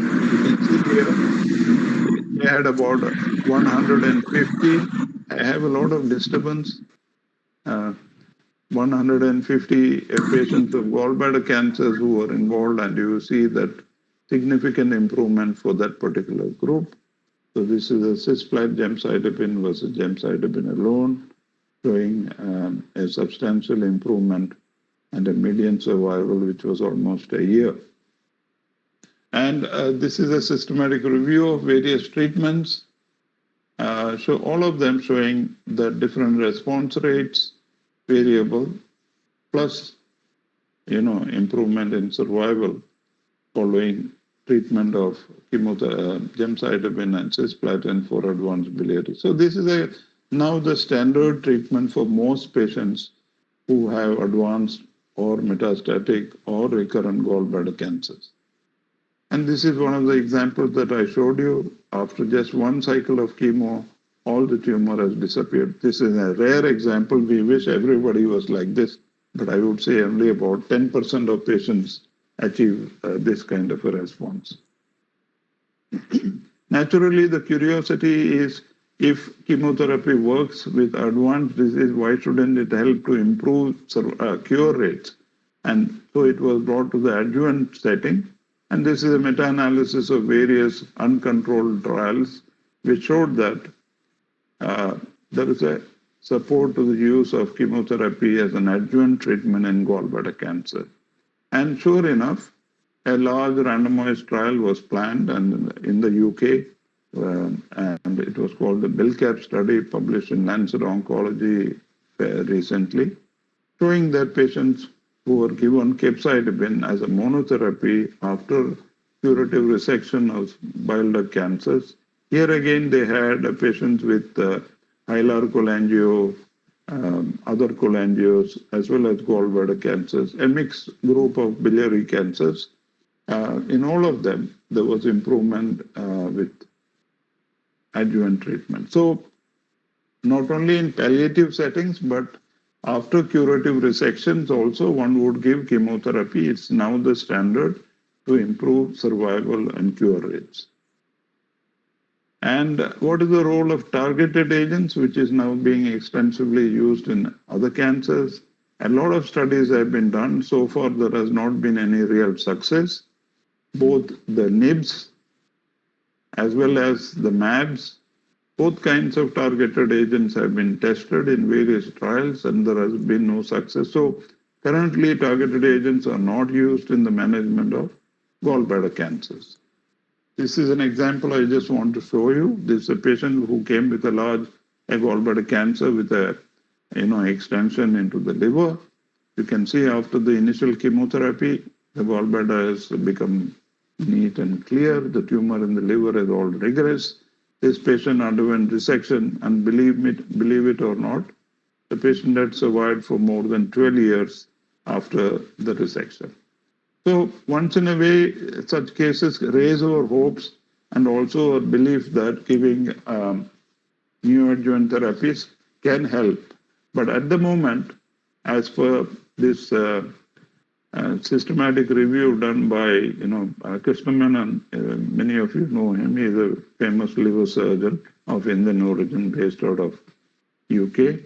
can see here, they had about 150. I have a lot of disturbance. 150 patients of gallbladder cancers who were involved, and you see that significant improvement for that particular group. So this is a cisplatin gemcitabine versus gemcitabine alone, showing a substantial improvement and a median survival, which was almost a year. And this is a systematic review of various treatments. So all of them showing the different response rates, variable, plus, improvement in survival following treatment of gemcitabine and cisplatin for advanced biliary. So this is now the standard treatment for most patients who have advanced or metastatic or recurrent gallbladder cancers. And this is one of the examples that I showed you. After just one cycle of chemo, all the tumor has disappeared. This is a rare example. We wish everybody was like this, but I would say only about 10% of patients achieve this kind of a response. Naturally, the curiosity is, if chemotherapy works with advanced disease, why shouldn't it help to improve cure rates? And so it was brought to the adjuvant setting. And this is a meta-analysis of various uncontrolled trials, which showed that there is a support to the use of chemotherapy as an adjuvant treatment in gallbladder cancer. And sure enough, a large randomized trial was planned and in the UK, and it was called the BILCAP study, published in Lancet Oncology recently, showing that patients who were given capecitabine as a monotherapy after curative resection of bile duct cancers. Here again, they had patients with hilar cholangio, other cholangios, as well as gallbladder cancers, a mixed group of biliary cancers. In all of them, there was improvement with adjuvant treatment. So not only in palliative settings, but after curative resections also, one would give chemotherapy. It's now the standard to improve survival and cure rates. And what is the role of targeted agents, which is now being extensively used in other cancers? A lot of studies have been done. So far, there has not been any real success. Both the NIBs as well as the MABs, both kinds of targeted agents have been tested in various trials, and there has been no success. So currently, targeted agents are not used in the management of gallbladder cancers. This is an example I just want to show you. This is a patient who came with a large gallbladder cancer with a extension into the liver. You can see after the initial chemotherapy, the gallbladder has become neat and clear. The tumor in the liver is all regressed. This patient underwent resection, and believe it or not, the patient had survived for more than 12 years after the resection. So once in a way, such cases raise our hopes and also a belief that giving neoadjuvant therapies can help. But at the moment, as per this systematic review done by Krishnaman, and many of you know him. He's a famous liver surgeon of Indian origin based out of UK.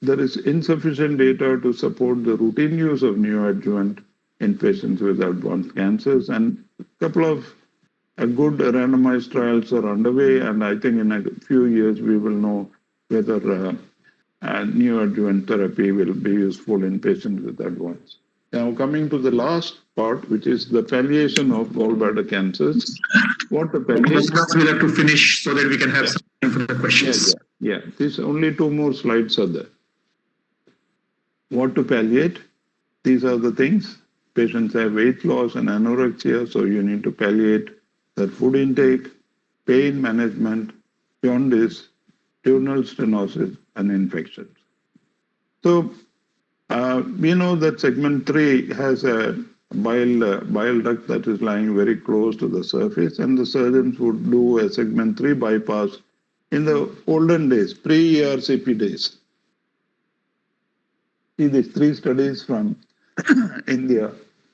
There is insufficient data to support the routine use of neoadjuvant in patients with advanced cancers, and a couple of good randomized trials are underway, and I think in a few years we will know whether neoadjuvant therapy will be useful in patients with advanced. Now, coming to the last part, which is the palliation of gallbladder cancers. What the palliation? We'll have to finish so that we can have some time for the questions. Yeah. These only 2 more slides are there. What to palliate? These are the things. Patients have weight loss and anorexia, so you need to palliate their food intake, pain management, jaundice, duodenal stenosis, and infections. So we know that segment 3 has a bile duct that is lying very close to the surface, and the surgeons would do a segment 3 bypass in the olden days, pre-ERCP days. See these 3 studies from India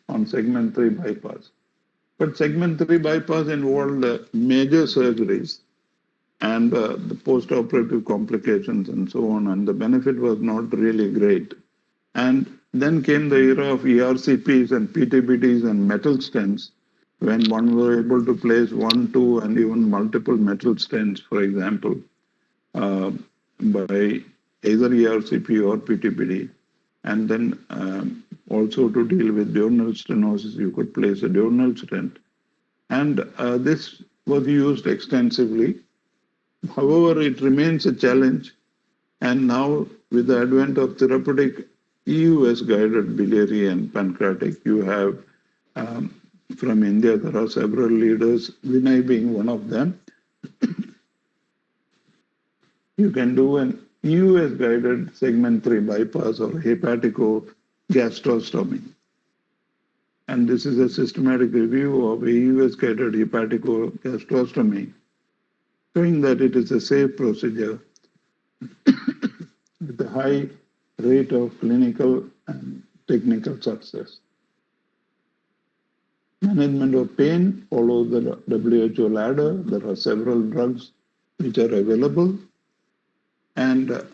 on segment 3 bypass. But segment 3 bypass involved major surgeries and the post-operative complications and so on, and the benefit was not really great. And then came the era of ERCPs and PTBTs and metal stents, when one were able to place one, two, and even multiple metal stents, for example, uh, by either ERCP or PTPD, and then also to deal with duodenal stenosis, you could place a duodenal stent. And this was used extensively. However, it remains a challenge. And now, with the advent of therapeutic EUS guided biliary and pancreatic, you have from India, there are several leaders, Vinay being one of them. You can do an EUS guided segment 3 bypass or hepatico-gastrostomy. And this is a systematic review of a EUS guided hepatico-gastrostomy, showing that it is a safe procedure with a high rate of clinical and technical success. Management of pain follows the WHO ladder. There are several drugs which are available. And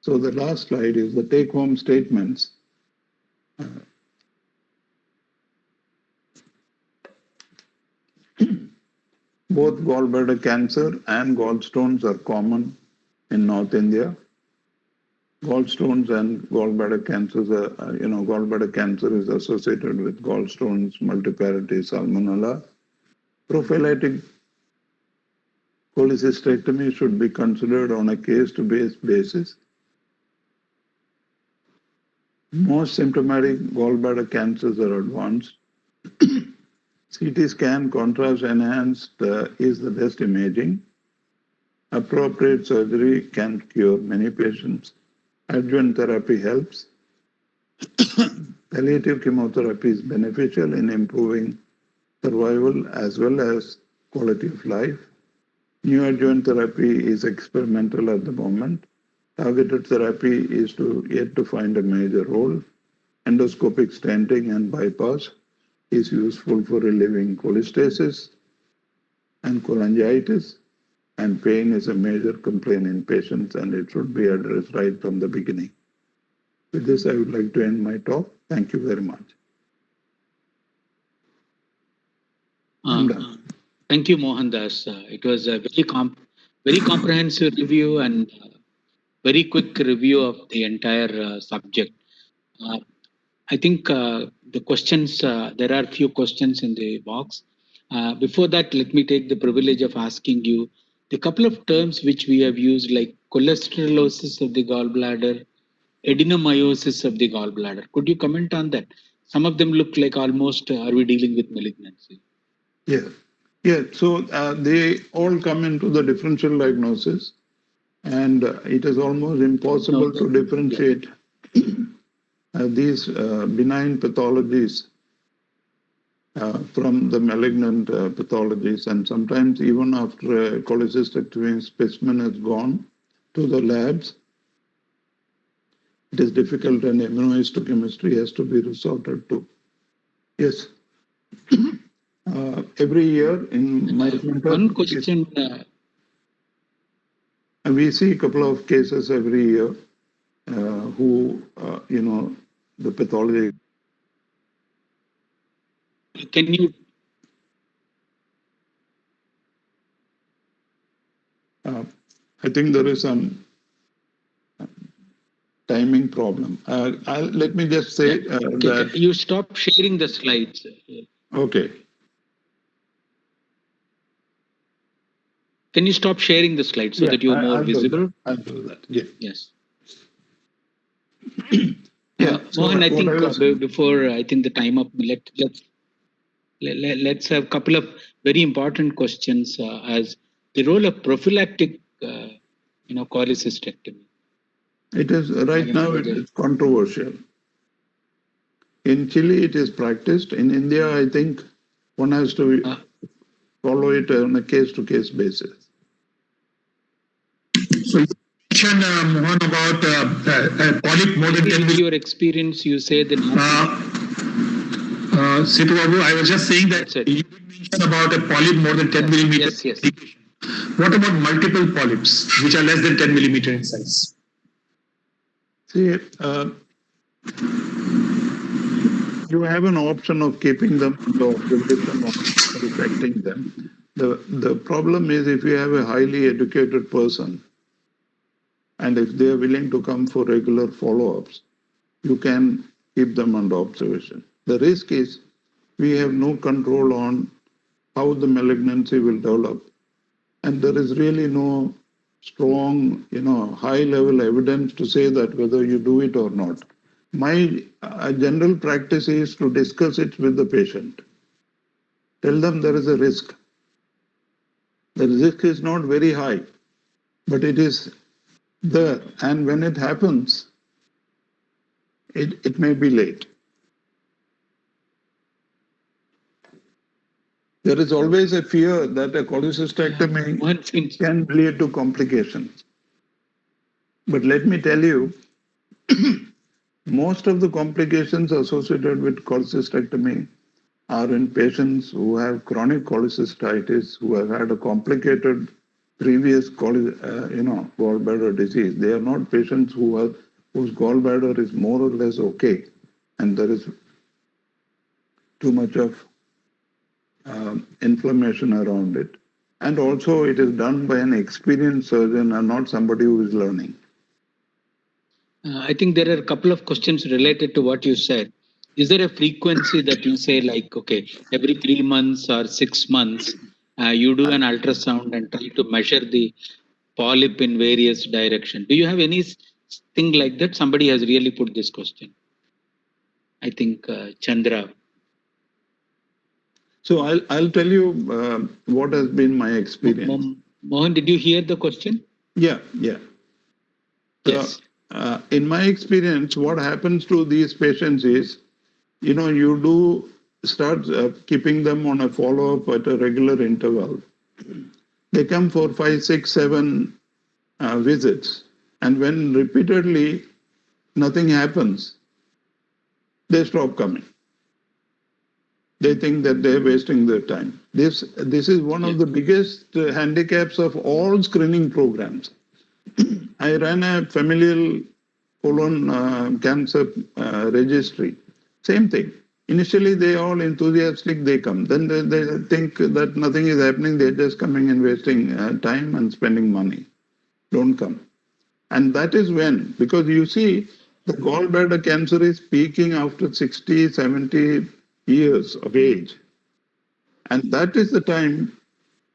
so the last slide is the take-home statements. Both gallbladder cancer and gallstones are common in North India. Gallstones and gallbladder cancers are, gallbladder cancer is associated with gallstones, multiparity, salmonella. Prophylactic cholecystectomy should be considered on a case-to-case basis. Most symptomatic gallbladder cancers are advanced. CT scan contrast enhanced is the best imaging. Appropriate surgery can cure many patients. Adjuvant therapy helps. Palliative chemotherapy is beneficial in improving survival as well as quality of life. Neoadjuvant therapy is experimental at the moment. Targeted therapy is yet to find a major role. Endoscopic stenting and bypass is useful for relieving cholestasis and cholangitis, and pain is a major complaint in patients, and it should be addressed right from the beginning. With this, I would like to end my talk. Thank you very much. Thank you, Mohandass. It was a very comprehensive review and very quick review of the entire subject. I think the questions, there are few questions in the box. Before that, let me take the privilege of asking you the couple of terms which we have used, like cholesterolosis of the gallbladder, adenomyosis of the gallbladder. Could you comment on that? Some of them look like almost, are we dealing with malignancy? Yeah. Yeah, so they all come into the differential diagnosis, and it is almost impossible to differentiate these benign pathologies from the malignant pathologies. And sometimes even after a cholecystectomy specimen has gone to the labs, it is difficult and immunohistochemistry has to be resorted to. Yes. Every year in my center, one question. We see a couple of cases every year who, the pathology. Can you? I think there is some timing problem. Let me just say that. You stop sharing the slides. Okay. Can you stop sharing the slides so that you're more visible? I'll do that. Yeah. Yes. Yeah. Mohan, I think before I think the time up, let's have a couple of very important questions as the role of prophylactic, cholecystectomy. It is right now. It is controversial. In Chile, it is practiced. In India, I think one has to follow it on a case-to-case basis. So you mentioned, Mohan, about a polyp more than 10 millimeters. Your experience, you say that. Situ Babu, I was just saying that you did mention about a polyp more than 10 millimeters. Yes. What about multiple polyps, which are less than 10 millimeter in size? See, you have an option of keeping them in the observation affecting them. The problem is if you have a highly educated person and if they are willing to come for regular follow-ups, you can keep them under observation. The risk is we have no control on how the malignancy will develop, and there is really no strong, high-level evidence to say that whether you do it or not. My general practice is to discuss it with the patient. Tell them there is a risk. The risk is not very high, but it is there. And when it happens, it may be late. There is always a fear that a cholecystectomy can lead to complications. But let me tell you, most of the complications associated with cholecystectomy are in patients who have chronic cholecystitis, who have had a complicated previous gallbladder disease. They are not patients whose gallbladder is more or less okay, and there is too much of inflammation around it. And also it is done by an experienced surgeon and not somebody who is learning. I think there are a couple of questions related to what you said. Is there a frequency that you say like, okay, every 3 months or 6 months, you do an ultrasound and try to measure the polyp in various directions? Do you have any thing like that? Somebody has really put this question. I think Chandra. So I'll tell you what has been my experience. Mohan, did you hear the question? Yeah. Yes. In my experience, what happens to these patients is, you do start keeping them on a follow-up at a regular interval. They come for 5, 6, 7 visits. And when repeatedly nothing happens, they stop coming. They think that they're wasting their time. This is one of the biggest handicaps of all screening programs. I ran a familial colon cancer registry. Same thing. Initially, they are all enthusiastic, they come. Then they think that nothing is happening, they're just coming and wasting time and spending money. Don't come. And that is when, because you see, the gallbladder cancer is peaking after 60, 70 years of age. And that is the time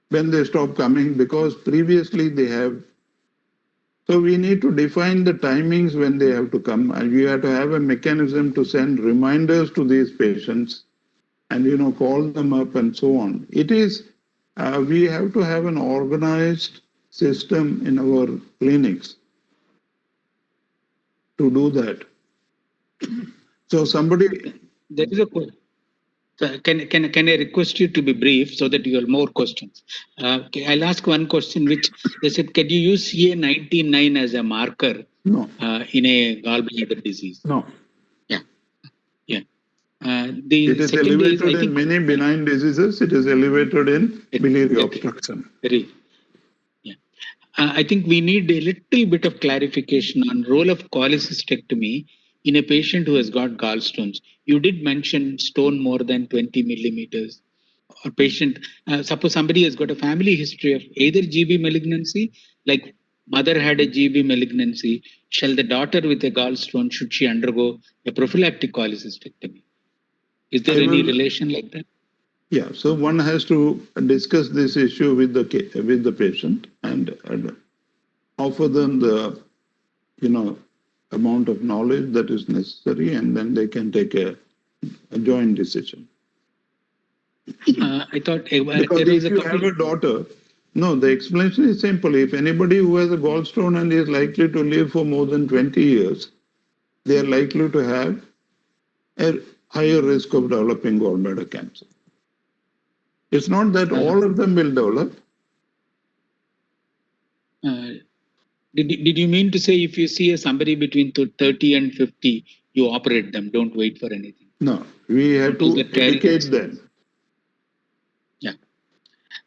when they stop coming because previously they have. So we need to define the timings when they have to come, and we have to have a mechanism to send reminders to these patients and call them up and so on. It is, we have to have an organized system in our clinics to do that. So somebody... There is a question. Can I request you to be brief so that you have more questions? I'll ask one question, which they said, can you use CA19-9 as a marker No. In a gallbladder disease? No. Yeah. It is elevated in many benign diseases. It is elevated in biliary obstruction. Very. Yeah. I think we need a little bit of clarification on role of cholecystectomy in a patient who has got gallstones. You did mention stone more than 20 millimeters. Or patient, suppose somebody has got a family history of either GB malignancy, like mother had a GB malignancy, shall the daughter with a gallstone, should she undergo a prophylactic cholecystectomy? Is there any relation like that? Yeah, so one has to discuss this issue with the patient and offer them the amount of knowledge that is necessary, and then they can take a joint decision. I thought because if you have a daughter, no, the explanation is simple. If anybody who has a gallstone and is likely to live for more than 20 years, they are likely to have a higher risk of developing gallbladder cancer. It's not that all of them will develop. Did you mean to say if you see somebody between 30 and 50, you operate them, don't wait for anything? No, we have to educate them. Yeah.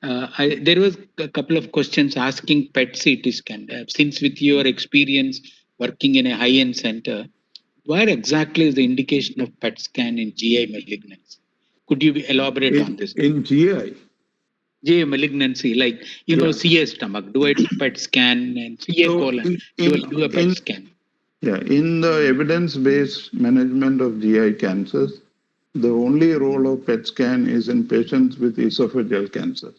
There was a couple of questions asking PET CT scan. Since with your experience working in a high-end center, where exactly is the indication of PET scan in GI malignancy? Could you elaborate on this? In GI. GI malignancy, like, CA stomach, do I do PET scan, and CA colon, do I do a PET scan? Yeah, in the evidence-based management of GI cancers, the only role of PET scan is in patients with esophageal cancer.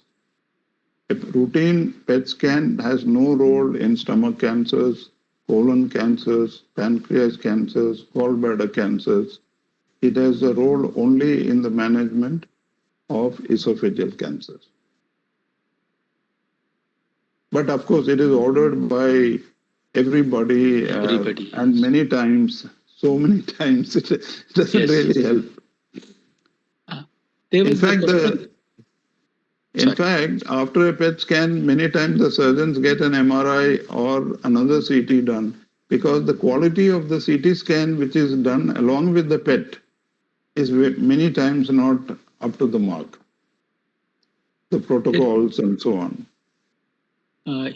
A routine PET scan has no role in stomach cancers, colon cancers, pancreas cancers, gallbladder cancers. It has a role only in the management of esophageal cancers. But of course, it is ordered by everybody, and many times, so many times, it doesn't really help. In fact, after a PET scan, many times the surgeons get an MRI or another CT done because the quality of the CT scan, which is done along with the PET, is many times not up to the mark. The protocols and so on.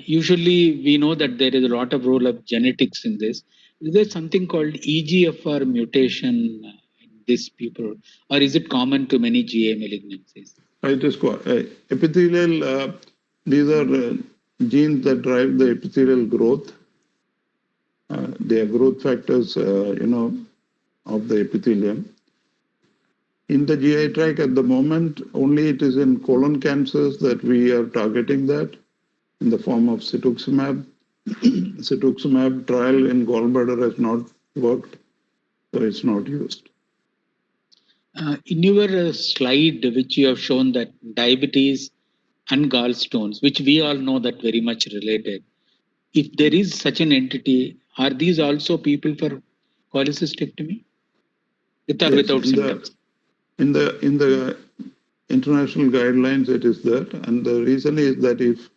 Usually, we know that there is a lot of role of genetics in this. Is there something called EGFR mutation in these people, or is it common to many GA malignancies? It is epithelial. These are genes that drive the epithelial growth. They are growth factors, of the epithelium. In the GI tract at the moment, only it is in colon cancers that we are targeting that in the form of cetuximab. Cetuximab trial in gallbladder has not worked, so it's not used. In your slide, which you have shown that diabetes and gallstones, which we all know that very much related, if there is such an entity, are these also people for cholecystectomy? With or without symptoms? In the international guidelines, it is that, and the reason is that if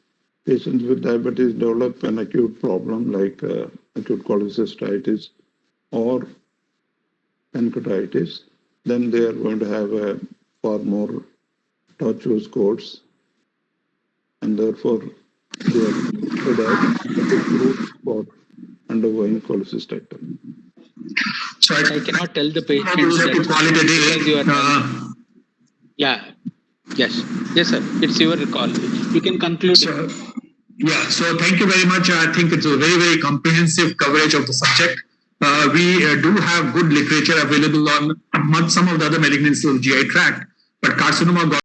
patients with diabetes develop an acute problem like acute cholecystitis or pancreatitis, then they are going to have a far more tortuous course, and therefore they are approved for undergoing cholecystectomy. So I cannot tell the patients that to call it a day. Yes, sir. It's your call. You can conclude. So thank you very much. I think it's a very, very comprehensive coverage of the subject. We do have good literature available on some of the other malignancies of GI tract, but carcinoma